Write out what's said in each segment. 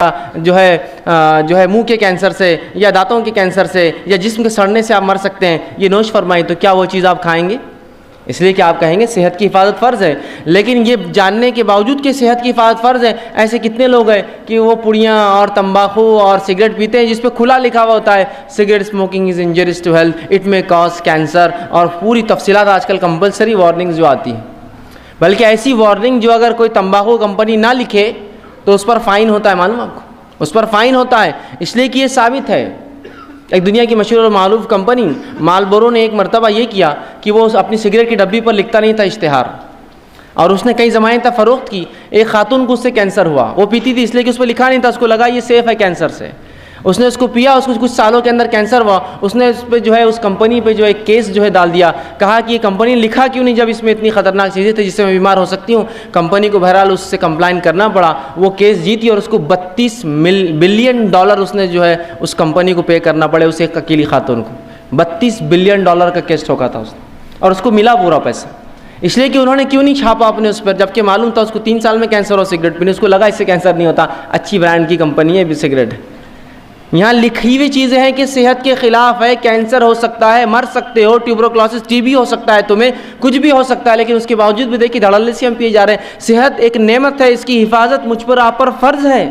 جو ہے منہ کے کینسر سے یا دانتوں کے کینسر سے یا جسم کے سڑنے سے آپ مر سکتے ہیں، یہ نوش فرمائی، تو کیا وہ چیز آپ کھائیں گے؟ اس لیے کہ آپ کہیں گے صحت کی حفاظت فرض ہے، لیکن یہ جاننے کے باوجود کہ صحت کی حفاظت فرض ہے، ایسے کتنے لوگ ہیں کہ وہ پڑیاں اور تمباکو اور سگریٹ پیتے ہیں جس پہ کھلا لکھا ہوا ہوتا ہے cigarette smoking is injurious to health, it may cause cancer, اور پوری تفصیلات آج کل کمپلسری وارننگز جو آتی ہیں، بلکہ ایسی وارننگ جو اگر کوئی تمباکو کمپنی نہ لکھے تو اس پر فائن ہوتا ہے، معلوم آپ کو، اس پر فائن ہوتا ہے، اس لیے کہ یہ ثابت ہے۔ ایک دنیا کی مشہور اور معروف کمپنی مالبورو نے ایک مرتبہ یہ کیا کہ وہ اپنی سگریٹ کی ڈبی پر لکھتا نہیں تھا اشتہار، اور اس نے کئی زمانے تک فروخت کی۔ ایک خاتون کو اس سے کینسر ہوا، وہ پیتی تھی اس لیے کہ اس پہ لکھا نہیں تھا، اس کو لگا یہ سیف ہے کینسر سے، اس نے اس کو پیا، اس کو کچھ سالوں کے اندر کینسر ہوا، اس نے اس پہ جو ہے اس کمپنی پہ جو ہے کیس جو ہے ڈال دیا، کہا کہ یہ کمپنی نے لکھا کیوں نہیں جب اس میں اتنی خطرناک چیزیں تھیں جس سے میں بیمار ہو سکتی ہوں۔ کمپنی کو بہرحال اس سے کمپلائن کرنا پڑا، وہ کیس جیتی اور اس کو $32 بلین اس نے جو ہے اس کمپنی کو پے کرنا پڑے، اس ایک اکیلی خاتون کو $32 بلین کا کیس ٹھوکا تھا اس نے، اور اس کو ملا پورا پیسہ، اس لیے کہ انہوں نے کیوں نہیں چھاپا اپنے اس پر، جبکہ معلوم تھا اس کو 3 سال میں کینسر ہو سگریٹ پینے، اس کو لگا اس سے کینسر نہیں ہوتا، اچھی برانڈ کی کمپنی ہے سگریٹ۔ یہاں لکھی ہوئی چیزیں ہیں کہ صحت کے خلاف ہے، کینسر ہو سکتا ہے، مر سکتے ہو، ٹیوبروکلوسس ٹی بی ہو سکتا ہے، تمہیں کچھ بھی ہو سکتا ہے، لیکن اس کے باوجود بھی دیکھیے دھڑلے سے ہم پیے جا رہے ہیں۔ صحت ایک نعمت ہے، اس کی حفاظت مجھ پر آپ پر فرض ہے۔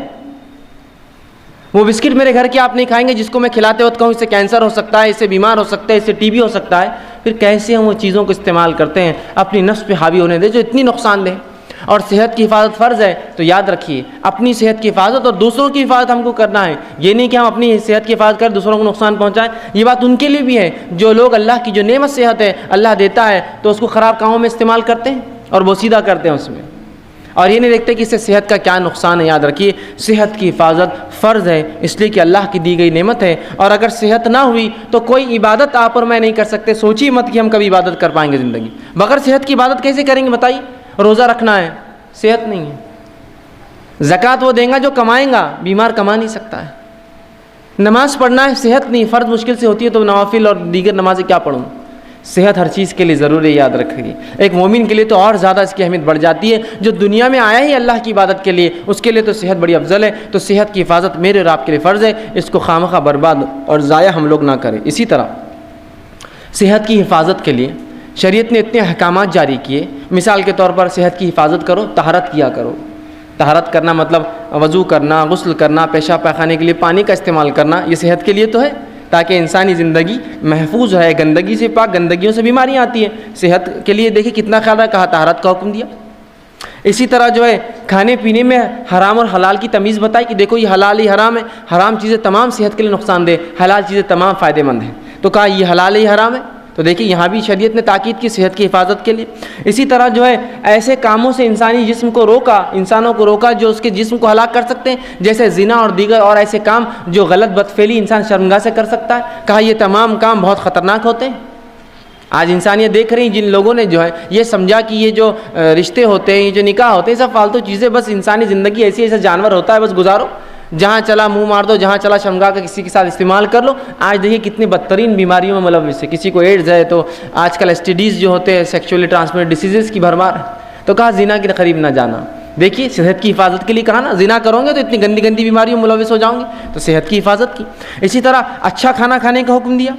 وہ بسکٹ میرے گھر کے آپ نہیں کھائیں گے جس کو میں کھلاتے وقت کہوں اس سے کینسر ہو سکتا ہے، اس سے بیمار ہو سکتا ہے، اس سے ٹی بی ہو سکتا ہے، پھر کیسے ہم وہ چیزوں کو استعمال کرتے ہیں اپنی نفس پہ حاوی ہونے دے جو اتنی نقصان دہ۔ اور صحت کی حفاظت فرض ہے، تو یاد رکھیے اپنی صحت کی حفاظت اور دوسروں کی حفاظت ہم کو کرنا ہے، یہ نہیں کہ ہم اپنی صحت کی حفاظت کر دوسروں کو نقصان پہنچائیں۔ یہ بات ان کے لیے بھی ہے جو لوگ اللہ کی جو نعمت صحت ہے اللہ دیتا ہے تو اس کو خراب کاموں میں استعمال کرتے ہیں اور بوسیدہ کرتے ہیں اس میں، اور یہ نہیں دیکھتے کہ اس سے صحت کا کیا نقصان ہے۔ یاد رکھیے صحت کی حفاظت فرض ہے، اس لیے کہ اللہ کی دی گئی نعمت ہے، اور اگر صحت نہ ہوئی تو کوئی عبادت آپ اور میں نہیں کر سکتے۔ سوچیے مت کہ ہم کبھی عبادت کر پائیں گے زندگی بغیر صحت کی عبادت کیسے کریں گے بتائیے؟ روزہ رکھنا ہے، صحت نہیں ہے، زکوٰۃ وہ دیں گا جو کمائیں گا، بیمار کما نہیں سکتا ہے، نماز پڑھنا ہے، صحت نہیں، فرض مشکل سے ہوتی ہے تو نوافل اور دیگر نمازیں کیا پڑھوں؟ صحت ہر چیز کے لیے ضروری ہے، یاد رکھیے۔ ایک مومن کے لیے تو اور زیادہ اس کی اہمیت بڑھ جاتی ہے، جو دنیا میں آیا ہی اللہ کی عبادت کے لیے، اس کے لیے تو صحت بڑی افضل ہے۔ تو صحت کی حفاظت میرے اور آپ کے لیے فرض ہے، اس کو خواہ برباد اور ضائع ہم لوگ نہ کریں۔ اسی طرح صحت کی حفاظت کے لیے شریعت نے اتنے احکامات جاری کیے، مثال کے طور پر صحت کی حفاظت کرو، طہارت کیا کرو۔ طہارت کرنا مطلب وضو کرنا، غسل کرنا، پیشاب پاخانے کے لیے پانی کا استعمال کرنا، یہ صحت کے لیے تو ہے تاکہ انسانی زندگی محفوظ ہے، گندگی سے پاک، گندگیوں سے بیماریاں آتی ہیں، صحت کے لیے دیکھیں کتنا خیال رکھا، طہارت کا حکم دیا۔ اسی طرح جو ہے کھانے پینے میں حرام اور حلال کی تمیز بتائی کہ دیکھو یہ حلال ہی حرام ہے، حرام چیزیں تمام صحت کے لیے نقصان دہ، حلال چیزیں تمام فائدہ مند ہیں، تو کہا یہ حلال ہی حرام ہے، تو دیکھیں یہاں بھی شریعت نے تاکید کی صحت کی حفاظت کے لیے۔ اسی طرح جو ہے ایسے کاموں سے انسانی جسم کو روکا، انسانوں کو روکا جو اس کے جسم کو ہلاک کر سکتے ہیں، جیسے زنا اور دیگر اور ایسے کام جو غلط بدفعلی انسان شرمگاہ سے کر سکتا ہے، کہا یہ تمام کام بہت خطرناک ہوتے ہیں۔ آج انسانیت دیکھ رہی جن لوگوں نے جو ہے یہ سمجھا کہ یہ جو رشتے ہوتے ہیں، یہ جو نکاح ہوتے ہیں، سب فالتو چیزیں، بس انسانی زندگی ایسی ایسا جانور ہوتا ہے، بس گزارو، جہاں چلا منہ مار دو، جہاں چلا شرمگاہ کا کسی کے ساتھ استعمال کر لو۔ آج دیکھیے کتنی بدترین بیماریوں میں ملوث ہے، کسی کو ایڈز ہے تو آج کل STDs جو ہوتے ہیں سیکچولی ٹرانسمیٹڈ ڈیسیزز کی بھرمار ہے، تو کہا زنا کے قریب نہ جانا۔ دیکھیے صحت کی حفاظت کے لیے کہا نا، زنا کرو گے تو اتنی گندی گندی بیماریوں میں ملوث ہو جاؤں گے، تو صحت کی حفاظت کی۔ اسی طرح اچھا کھانا کھانے کا حکم دیا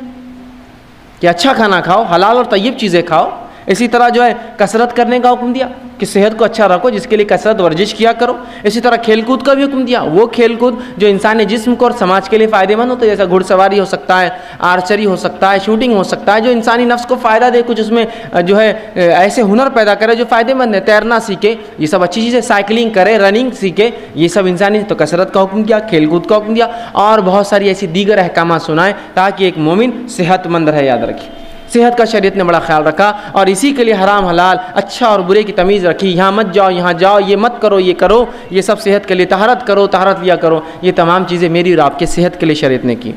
کہ اچھا کھانا کھاؤ، حلال اور طیب چیزیں کھاؤ۔ اسی طرح جو ہے کثرت کرنے کا حکم دیا کہ صحت کو اچھا رکھو، جس کے لیے کثرت ورزش کیا کرو۔ اسی طرح کھیل کود کا بھی حکم دیا، وہ کھیل کود جو انسانی جسم کو اور سماج کے لیے فائدہ مند ہوتا ہے، جیسا گھڑ سواری ہو سکتا ہے، آرچری ہو سکتا ہے، شوٹنگ ہو سکتا ہے، جو انسانی نفس کو فائدہ دے، کچھ اس میں جو ہے ایسے ہنر پیدا کرے جو فائدہ مند ہے، تیرنا سیکھے، یہ سب اچھی چیزیں، سائیکلنگ کرے، رننگ سیکھے، یہ سب انسانی۔ تو کثرت کا حکم دیا، کھیل کود کا حکم دیا، اور بہت ساری ایسی دیگر احکامات سنائے تاکہ ایک مومن صحت مند رہے۔ یاد رکھیے صحت کا شریعت نے بڑا خیال رکھا، اور اسی کے لیے حرام حلال، اچھا اور برے کی تمیز رکھی، یہاں مت جاؤ، یہاں جاؤ، یہ مت کرو، یہ کرو، یہ سب صحت کے لیے۔ طہارت کرو، طہارت لیا کرو، یہ تمام چیزیں میری اور آپ کے صحت کے لیے شریعت نے کی۔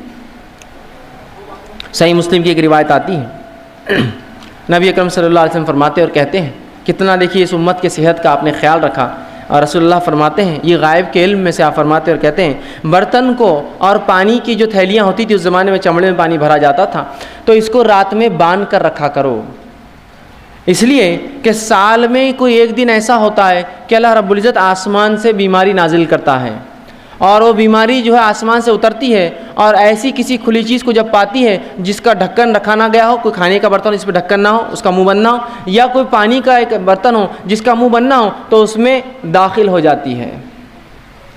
صحیح مسلم کی ایک روایت آتی ہے، نبی اکرم صلی اللہ علیہ وسلم فرماتے اور کہتے ہیں، کتنا دیکھیے اس امت کے صحت کا آپ نے خیال رکھا، اور رسول اللہ فرماتے ہیں، یہ غائب کے علم میں سے آپ فرماتے اور کہتے ہیں، برتن کو اور پانی کی جو تھیلیاں ہوتی تھی، اس زمانے میں چمڑے میں پانی بھرا جاتا تھا، تو اس کو رات میں باندھ کر رکھا کرو، اس لیے کہ سال میں کوئی ایک دن ایسا ہوتا ہے کہ اللہ رب العزت آسمان سے بیماری نازل کرتا ہے، اور وہ بیماری جو ہے آسمان سے اترتی ہے اور ایسی کسی کھلی چیز کو جب پاتی ہے جس کا ڈھکن رکھا نہ گیا ہو، کوئی کھانے کا برتن اس پہ ڈھکن نہ ہو، اس کا منہ بند نہ ہو، یا کوئی پانی کا ایک برتن ہو جس کا منہ بند نہ ہو، تو اس میں داخل ہو جاتی ہے۔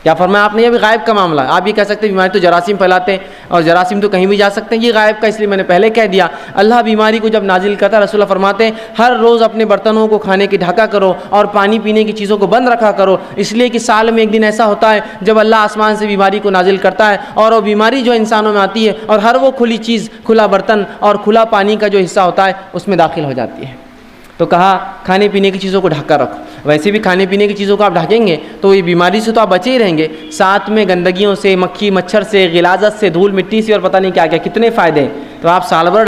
کیا فرمایا آپ نے؟ یہ بھی غائب کا معاملہ ہے۔ آپ یہ کہہ سکتے ہیں بیماری تو جراثیم پھیلاتے ہیں اور جراثیم تو کہیں بھی جا سکتے ہیں، یہ غائب کا، اس لیے میں نے پہلے کہہ دیا۔ اللہ بیماری کو جب نازل کرتا ہے، رسول اللہ فرماتے ہیں ہر روز اپنے برتنوں کو کھانے کی ڈھکا کرو اور پانی پینے کی چیزوں کو بند رکھا کرو، اس لیے کہ سال میں ایک دن ایسا ہوتا ہے جب اللہ آسمان سے بیماری کو نازل کرتا ہے اور وہ بیماری جو انسانوں میں آتی ہے اور ہر وہ کھلی چیز، کھلا برتن اور کھلا پانی کا جو حصہ ہوتا ہے اس میں داخل ہو جاتی ہے۔ تو کہا کھانے پینے کی چیزوں کو ڈھک کر رکھو۔ ویسے بھی کھانے پینے کی چیزوں کو آپ ڈھکیں گے تو یہ بیماری سے تو آپ بچے ہی رہیں گے، ساتھ میں گندگیوں سے، مکھی مچھر سے، غلاظت سے، دھول مٹی سے، اور پتہ نہیں کیا کیا کتنے فائدے ہیں۔ تو آپ سال بھر